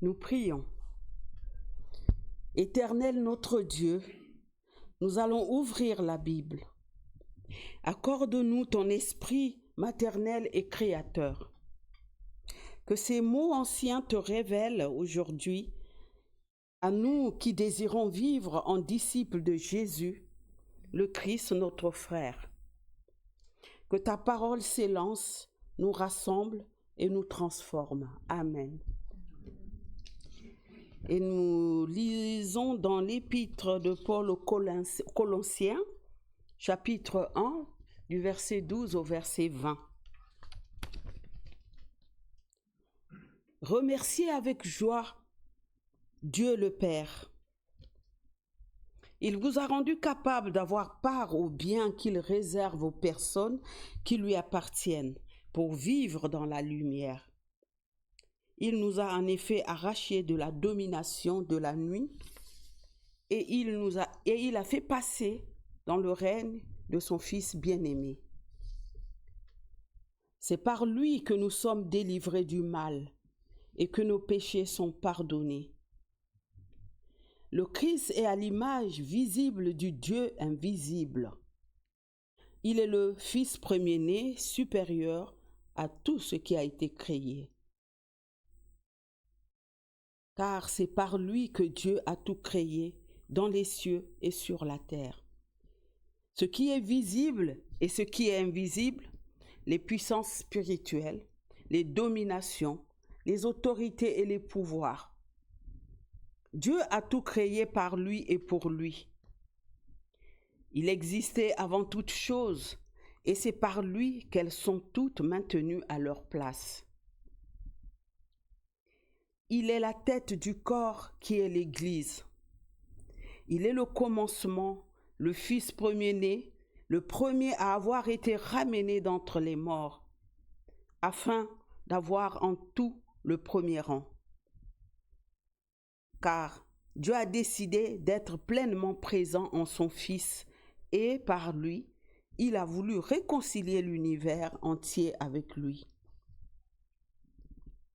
Nous prions. Éternel notre Dieu, nous allons ouvrir la Bible. Accorde-nous ton esprit maternel et créateur. Que ces mots anciens te révèlent aujourd'hui, à nous qui désirons vivre en disciples de Jésus, le Christ notre frère. Que ta parole s'élance, nous rassemble et nous transforme. Amen. Et nous lisons dans l'épître de Paul aux Colossiens, chapitre 1, du verset 12 au verset 20. Remerciez avec joie Dieu le Père. Il vous a rendu capable d'avoir part aux biens qu'il réserve aux personnes qui lui appartiennent pour vivre dans la lumière. Il nous a en effet arrachés de la domination de la nuit et il a fait passer dans le règne de son Fils bien-aimé. C'est par lui que nous sommes délivrés du mal et que nos péchés sont pardonnés. Le Christ est à l'image visible du Dieu invisible. Il est le Fils premier-né supérieur à tout ce qui a été créé. Car c'est par lui que Dieu a tout créé dans les cieux et sur la terre. Ce qui est visible et ce qui est invisible, les puissances spirituelles, les dominations, les autorités et les pouvoirs. Dieu a tout créé par lui et pour lui. Il existait avant toute chose et c'est par lui qu'elles sont toutes maintenues à leur place. Il est la tête du corps qui est l'Église. Il est le commencement, le Fils premier-né, le premier à avoir été ramené d'entre les morts, afin d'avoir en tout le premier rang. Car Dieu a décidé d'être pleinement présent en son Fils et par lui, il a voulu réconcilier l'univers entier avec lui.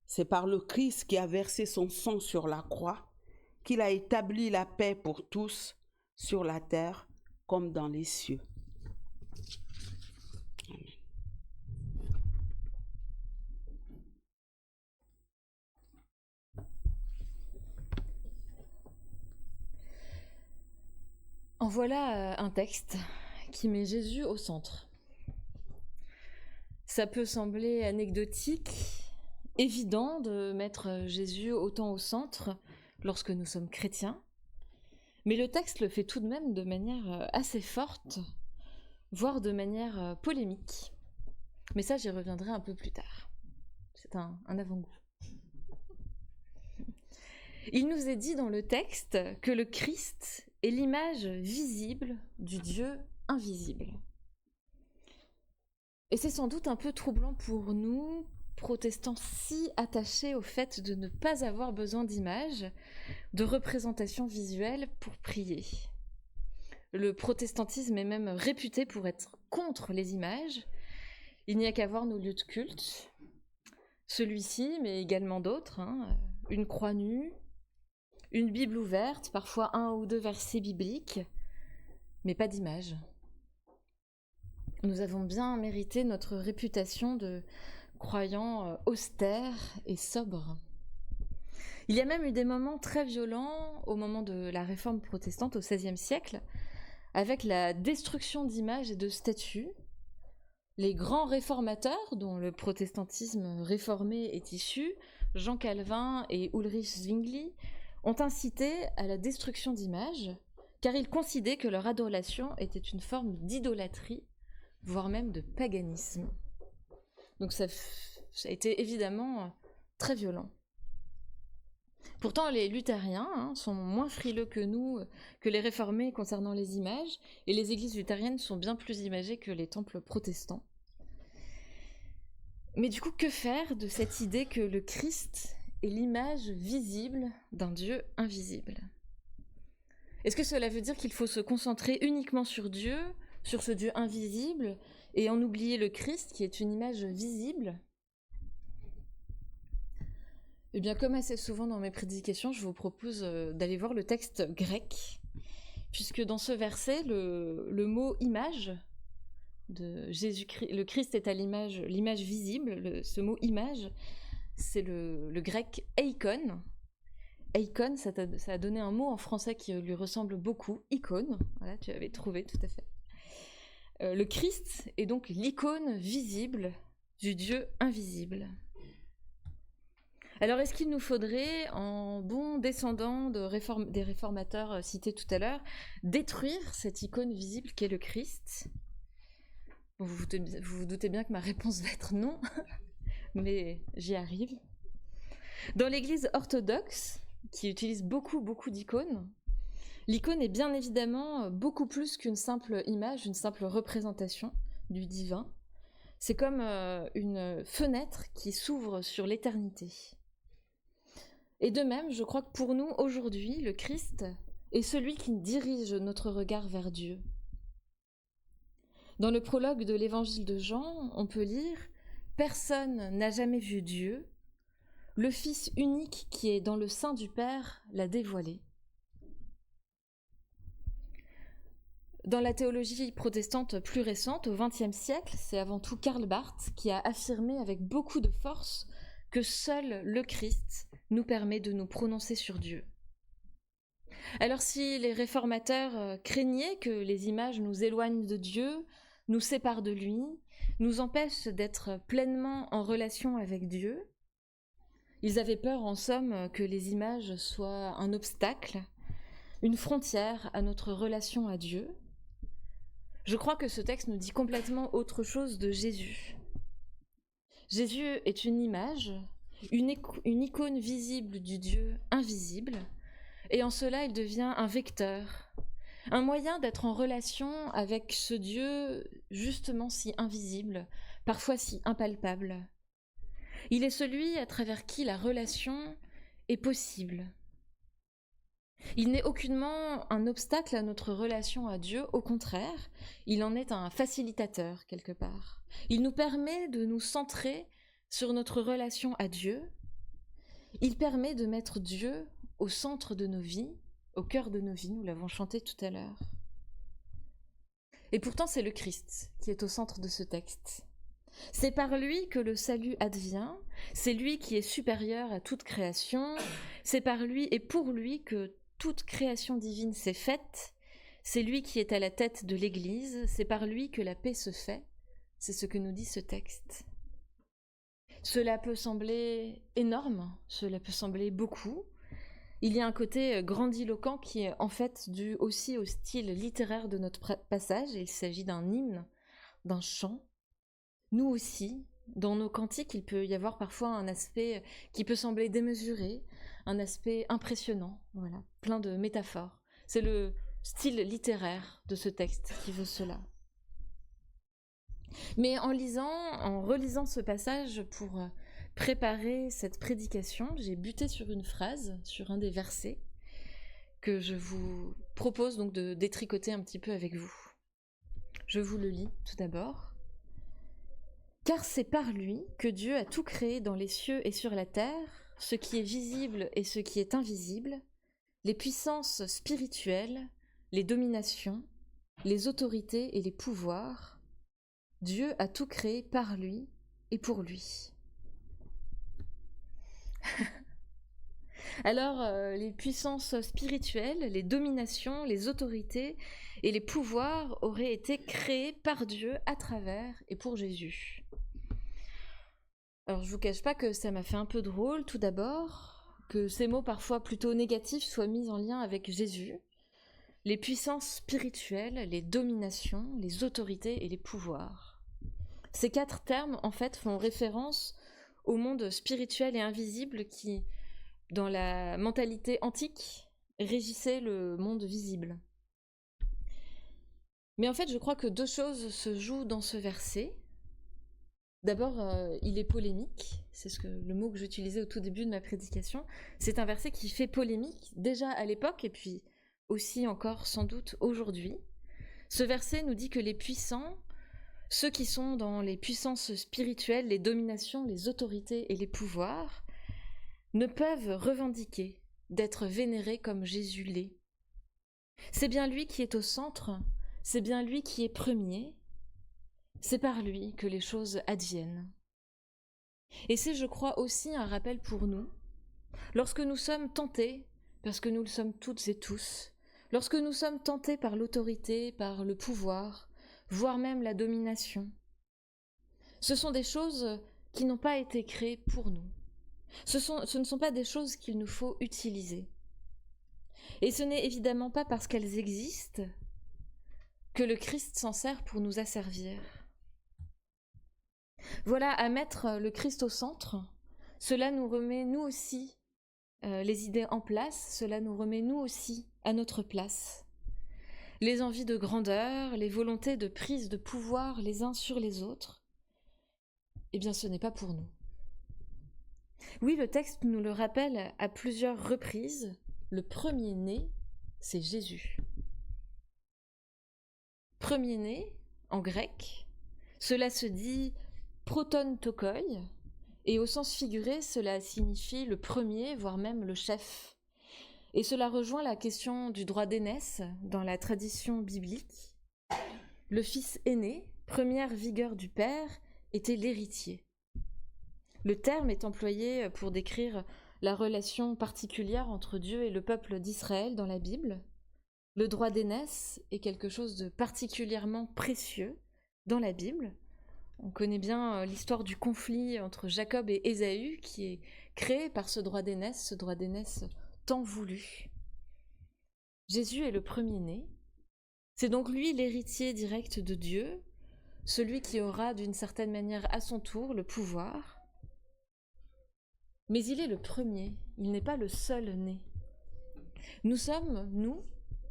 C'est par le Christ qui a versé son sang sur la croix qu'il a établi la paix pour tous sur la terre comme dans les cieux. Amen. En voilà un texte qui met Jésus au centre. Ça peut sembler anecdotique, évident de mettre Jésus autant au centre lorsque nous sommes chrétiens, mais le texte le fait tout de même de manière assez forte, voire de manière polémique. Mais ça, j'y reviendrai un peu plus tard. C'est un avant-goût. Il nous est dit dans le texte que le Christ est l'image visible du Dieu invisible. Et c'est sans doute un peu troublant pour nous, protestants si attachés au fait de ne pas avoir besoin d'images, de représentations visuelles pour prier. Le protestantisme est même réputé pour être contre les images. Il n'y a qu'à voir nos lieux de culte. Celui-ci, mais également d'autres, une croix nue, une Bible ouverte, parfois 1 ou 2 versets bibliques, mais pas d'image. Nous avons bien mérité notre réputation de croyants austères et sobres. Il y a même eu des moments très violents au moment de la réforme protestante au XVIe siècle, avec la destruction d'images et de statues. Les grands réformateurs, dont le protestantisme réformé est issu, Jean Calvin et Ulrich Zwingli, ont incité à la destruction d'images, car ils considéraient que leur adoration était une forme d'idolâtrie, voire même de paganisme. Donc ça a été évidemment très violent. Pourtant, les luthériens sont moins frileux que nous, que les réformés concernant les images, et les églises luthériennes sont bien plus imagées que les temples protestants. Mais du coup, que faire de cette idée que le Christ est l'image visible d'un Dieu invisible ? Est-ce que cela veut dire qu'il faut se concentrer uniquement sur Dieu, sur ce Dieu invisible, et en oublier le Christ qui est une image visible ? Eh bien, comme assez souvent dans mes prédications, je vous propose d'aller voir le texte grec, puisque dans ce verset, le mot image de Jésus-Christ, le Christ est à l'image visible, ce mot image, c'est le grec eikon. Eikon, ça a donné un mot en français qui lui ressemble beaucoup, icône, voilà, tu avais trouvé tout à fait. Le Christ est donc l'icône visible du Dieu invisible. Alors, est-ce qu'il nous faudrait, en bon descendant des réformateurs cités tout à l'heure, détruire cette icône visible qu'est le Christ ? Bon, vous vous doutez bien que ma réponse va être non, mais j'y arrive. Dans l'Église orthodoxe, qui utilise beaucoup d'icônes, l'icône est bien évidemment beaucoup plus qu'une simple image, une simple représentation du divin. C'est comme une fenêtre qui s'ouvre sur l'éternité. Et de même, je crois que pour nous, aujourd'hui, le Christ est celui qui dirige notre regard vers Dieu. Dans le prologue de l'évangile de Jean, on peut lire « Personne n'a jamais vu Dieu, le Fils unique qui est dans le sein du Père l'a dévoilé. » Dans la théologie protestante plus récente, au XXe siècle, c'est avant tout Karl Barth qui a affirmé avec beaucoup de force que seul le Christ nous permet de nous prononcer sur Dieu. Alors si les réformateurs craignaient que les images nous éloignent de Dieu, nous séparent de lui, nous empêchent d'être pleinement en relation avec Dieu, ils avaient peur en somme que les images soient un obstacle, une frontière à notre relation à Dieu. Je crois que ce texte nous dit complètement autre chose de Jésus. Jésus est une image, une icône visible du Dieu invisible, et en cela il devient un vecteur, un moyen d'être en relation avec ce Dieu justement si invisible, parfois si impalpable. Il est celui à travers qui la relation est possible. Il n'est aucunement un obstacle à notre relation à Dieu, au contraire, il en est un facilitateur quelque part. Il nous permet de nous centrer sur notre relation à Dieu. Il permet de mettre Dieu au centre de nos vies, au cœur de nos vies, nous l'avons chanté tout à l'heure. Et pourtant, c'est le Christ qui est au centre de ce texte. C'est par lui que le salut advient, c'est lui qui est supérieur à toute création, c'est par lui et pour lui que toute création divine s'est faite, c'est lui qui est à la tête de l'Église, c'est par lui que la paix se fait, c'est ce que nous dit ce texte. Cela peut sembler énorme, cela peut sembler beaucoup. Il y a un côté grandiloquent qui est en fait dû aussi au style littéraire de notre passage. Il s'agit d'un hymne, d'un chant. Nous aussi, dans nos cantiques, il peut y avoir parfois un aspect qui peut sembler démesuré, un aspect impressionnant, voilà, plein de métaphores. C'est le style littéraire de ce texte qui veut cela. Mais en relisant ce passage pour préparer cette prédication, j'ai buté sur une phrase, sur un des versets, que je vous propose donc de détricoter un petit peu avec vous. Je vous le lis tout d'abord. « Car c'est par lui que Dieu a tout créé dans les cieux et sur la terre, ce qui est visible et ce qui est invisible, les puissances spirituelles, les dominations, les autorités et les pouvoirs. Dieu a tout créé par lui et pour lui. » Alors, les puissances spirituelles, les dominations, les autorités et les pouvoirs auraient été créés par Dieu à travers et pour Jésus. Alors, je vous cache pas que ça m'a fait un peu drôle, tout d'abord, que ces mots parfois plutôt négatifs soient mis en lien avec Jésus. Les puissances spirituelles, les dominations, les autorités et les pouvoirs. Ces 4 termes, en fait, font référence au monde spirituel et invisible qui, dans la mentalité antique, régissait le monde visible. Mais en fait, je crois que 2 choses se jouent dans ce verset. D'abord, il est polémique, c'est le mot que j'utilisais au tout début de ma prédication. C'est un verset qui fait polémique, déjà à l'époque, et puis aussi encore sans doute aujourd'hui. Ce verset nous dit que les puissants, ceux qui sont dans les puissances spirituelles, les dominations, les autorités et les pouvoirs, ne peuvent revendiquer d'être vénérés comme Jésus l'est. C'est bien lui qui est au centre, c'est bien lui qui est premier, c'est par lui que les choses adviennent. Et c'est, je crois, aussi un rappel pour nous, lorsque nous sommes tentés, parce que nous le sommes toutes et tous, lorsque nous sommes tentés par l'autorité, par le pouvoir, voire même la domination. Ce sont des choses qui n'ont pas été créées pour nous. Ce ne sont pas des choses qu'il nous faut utiliser. Et ce n'est évidemment pas parce qu'elles existent que le Christ s'en sert pour nous asservir. Voilà, à mettre le Christ au centre, cela nous remet nous aussi les idées en place, cela nous remet nous aussi à notre place. Les envies de grandeur, les volontés de prise de pouvoir les uns sur les autres, eh bien ce n'est pas pour nous. Oui, le texte nous le rappelle à plusieurs reprises, le premier-né, c'est Jésus. Premier-né, en grec, cela se dit proton tokoi, et au sens figuré, cela signifie le premier, voire même le chef. Et cela rejoint la question du droit d'aînesse dans la tradition biblique. Le fils aîné, première vigueur du père, était l'héritier. Le terme est employé pour décrire la relation particulière entre Dieu et le peuple d'Israël dans la Bible. Le droit d'aînesse est quelque chose de particulièrement précieux dans la Bible. On connaît bien l'histoire du conflit entre Jacob et Ésaü qui est créé par ce droit d'aînesse tant voulu. Jésus est le premier-né. C'est donc lui l'héritier direct de Dieu, celui qui aura d'une certaine manière à son tour le pouvoir. Mais il est le premier, il n'est pas le seul né. Nous sommes, nous,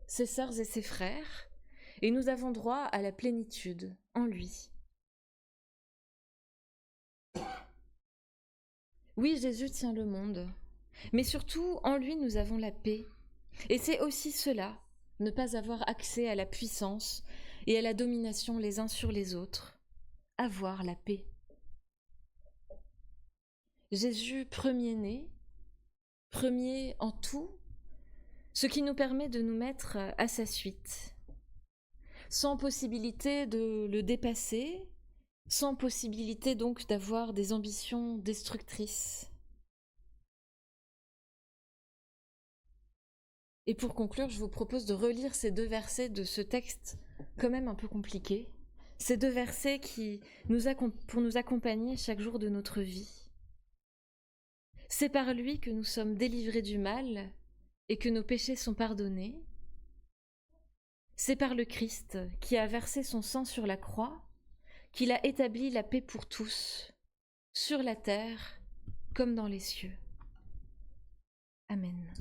ses sœurs et ses frères, et nous avons droit à la plénitude en lui. Oui, Jésus tient le monde, mais surtout, en lui, nous avons la paix. Et c'est aussi cela, ne pas avoir accès à la puissance et à la domination les uns sur les autres, avoir la paix. Jésus premier-né, premier en tout, ce qui nous permet de nous mettre à sa suite, sans possibilité de le dépasser, sans possibilité donc d'avoir des ambitions destructrices. Et pour conclure, je vous propose de relire ces deux versets de ce texte quand même un peu compliqué, ces deux versets pour nous accompagner chaque jour de notre vie. C'est par lui que nous sommes délivrés du mal et que nos péchés sont pardonnés. C'est par le Christ qui a versé son sang sur la croix qu'il a établi la paix pour tous, sur la terre comme dans les cieux. Amen.